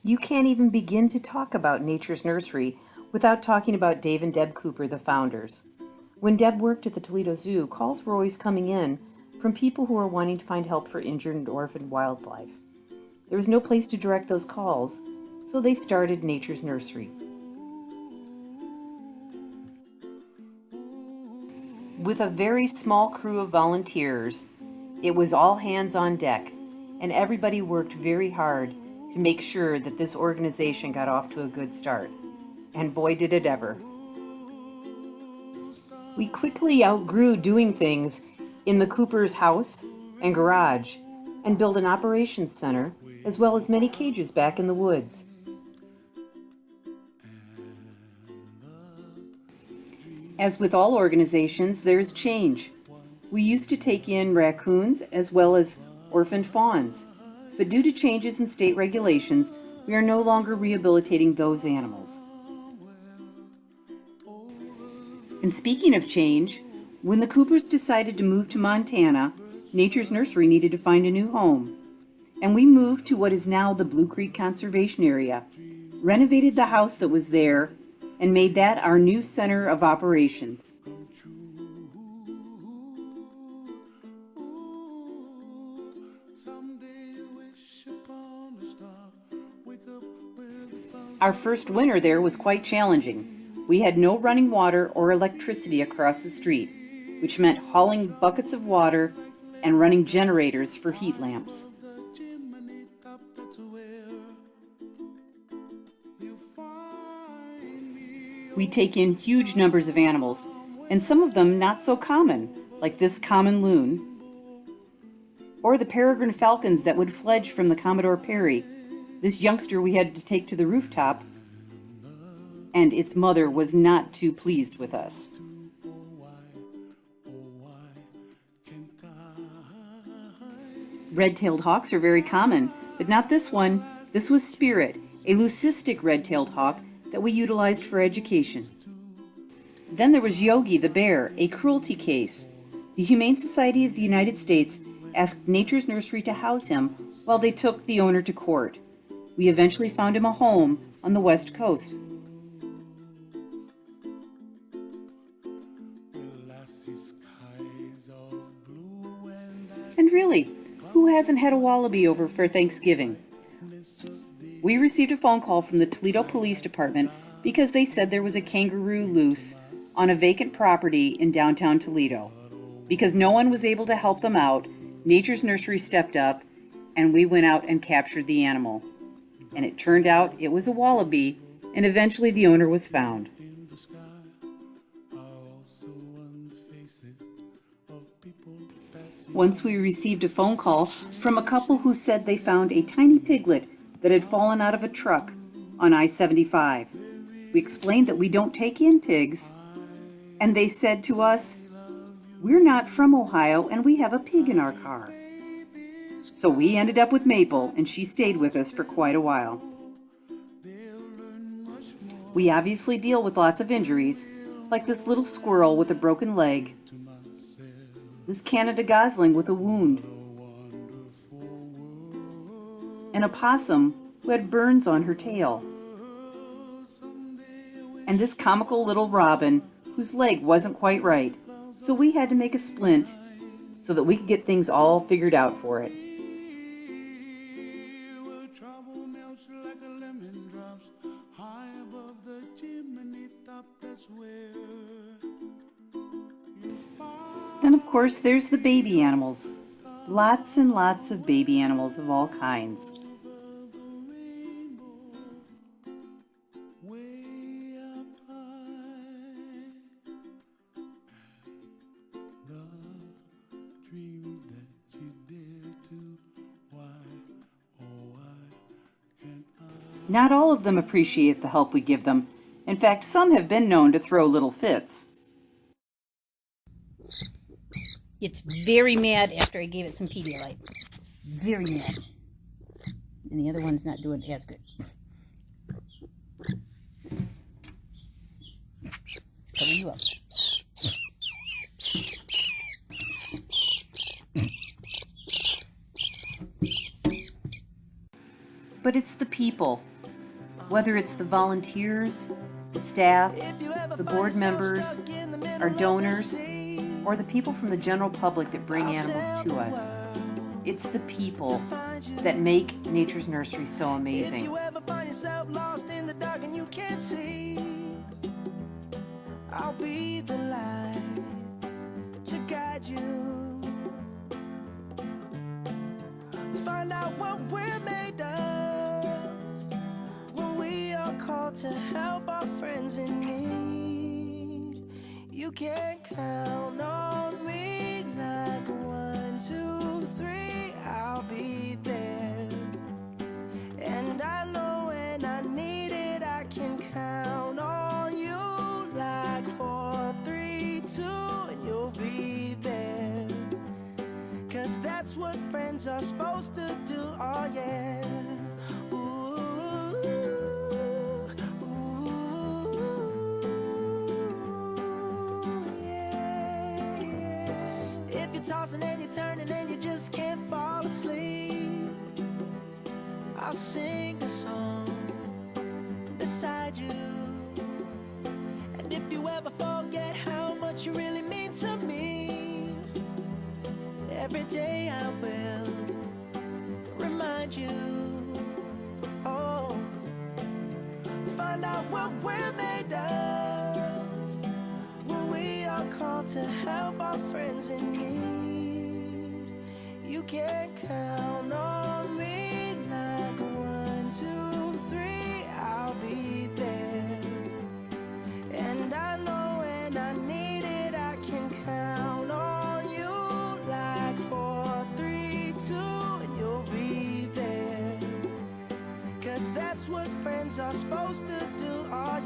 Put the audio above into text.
You can't even begin to talk about Nature's Nursery without talking about Dave and Deb Cooper, the founders. When Deb worked at the Toledo Zoo, calls were always coming in from people who were wanting to find help for injured and orphaned wildlife. There was no place to direct those calls, so they started Nature's Nursery. With a very small crew of volunteers, it was all hands on deck, and everybody worked very hard to make sure that this organization got off to a good start. And boy, did it ever. We quickly outgrew doing things in the Cooper's house and garage, and built an operations center, as well as many cages back in the woods. As with all organizations, there is change. We used to take in raccoons as well as orphaned fawns, but due to changes in state regulations, we are no longer rehabilitating those animals. And speaking of change, when the Coopers decided to move to Montana, Nature's Nursery needed to find a new home. And we moved to what is now the Blue Creek Conservation Area, renovated the house that was there, and made that our new center of operations. Our first winter there was quite challenging. We had no running water or electricity across the street, which meant hauling buckets of water and running generators for heat lamps. We take in huge numbers of animals, and some of them not so common, like this common loon, or the peregrine falcons that would fledge from the Commodore Perry. This youngster we had to take to the rooftop, and its mother was not too pleased with us. Red-tailed hawks are very common, but not this one. This was Spirit, a leucistic red-tailed hawk that we utilized for education. Then there was Yogi the bear, a cruelty case. The Humane Society of the United States asked Nature's Nursery to house him while they took the owner to court. We eventually found him a home on the West Coast. And really, who hasn't had a wallaby over for Thanksgiving? We received a phone call from the Toledo Police Department because they said there was a kangaroo loose on a vacant property in downtown Toledo. Because no one was able to help them out, Nature's Nursery stepped up and we went out and captured the animal. And it turned out it was a wallaby, and eventually the owner was found. Once we received a phone call from a couple who said they found a tiny piglet that had fallen out of a truck on I-75. We explained that we don't take in pigs, and they said to us, "We're not from Ohio and we have a pig in our car." So we ended up with Maple, and she stayed with us for quite a while. We obviously deal with lots of injuries, like this little squirrel with a broken leg, this Canada gosling with a wound, and a possum who had burns on her tail, and this comical little robin whose leg wasn't quite right, so we had to make a splint so that we could get things all figured out for it. Then, of course, there's the baby animals. Lots and lots of baby animals of all kinds. Not all of them appreciate the help we give them. In fact, some have been known to throw little fits. It's very mad after I gave it some Pedialyte. Very mad. And the other one's not doing as good. It's coming you up. But it's the people. Whether it's the volunteers, the staff, the board members, our donors, or the people from the general public that bring animals to us. It's the people that make Nature's Nursery so amazing. If you ever find yourself lost in the dark and you can't see, I'll be the light to guide you. Find out what we're made of when we are called to help our friends in need. You can count on me like 1, 2, 3, I'll be there. And I know when I need it, I can count on you like 4, 3, 2, and you'll be there. 'Cause that's what friends are supposed to do, oh yeah. Ooh, ooh, yeah, yeah. If you're tossing and you're turning and you just can't fall asleep, I'll sing a song beside you. And if you ever forget how much you really mean to me, every day I will remind you. Oh, find out what we're made of when we are called to help our friends in need. You can count on me like 1, 2, 3, I'll be there. And I know when I need it, I can count on you like 4, 3, 2, and you'll be there. 'Cause that's what friends are supposed to do, oh